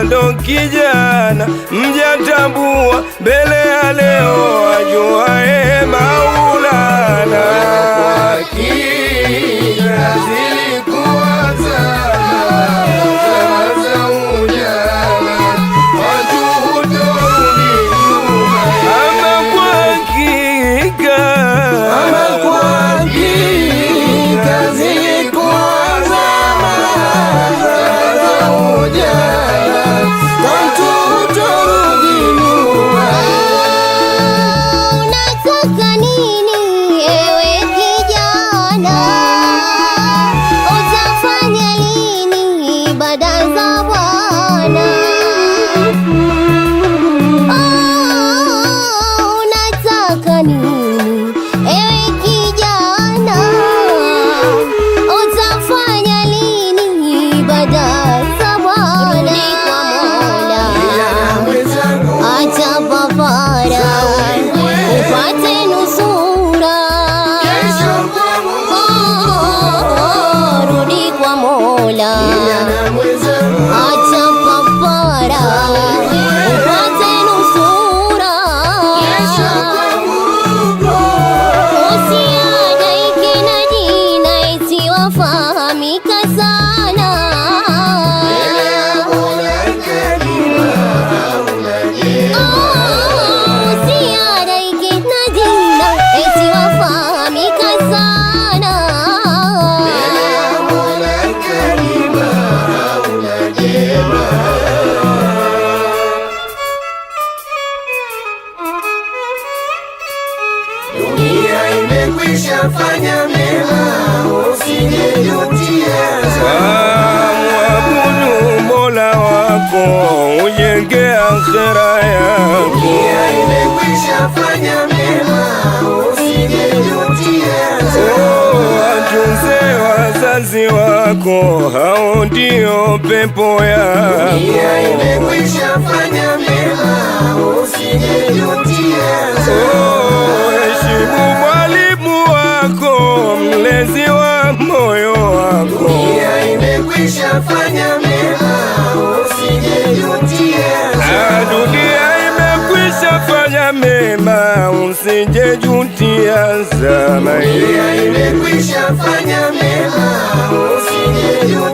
ndo kijana mjatambua, mbele ya leo ajuaye Maulana. Dunia imekwisha fanya mema, usijutia. Mwabudu Mola wako, ujenge akhera yako. Dunia imekwisha fanya mema, usijutia. Watunze wazazi wako, hao ndio pepo yako. Dunia imekwisha fanya mema, usijutia. Heshimu mwalimu wako, mlezi wa moyo wako. Dunia imekwisha fanya mema, usijutia. Dunia imekwisha fanya mema, usijutia. Dunia imekwisha fanya mema, usijutia.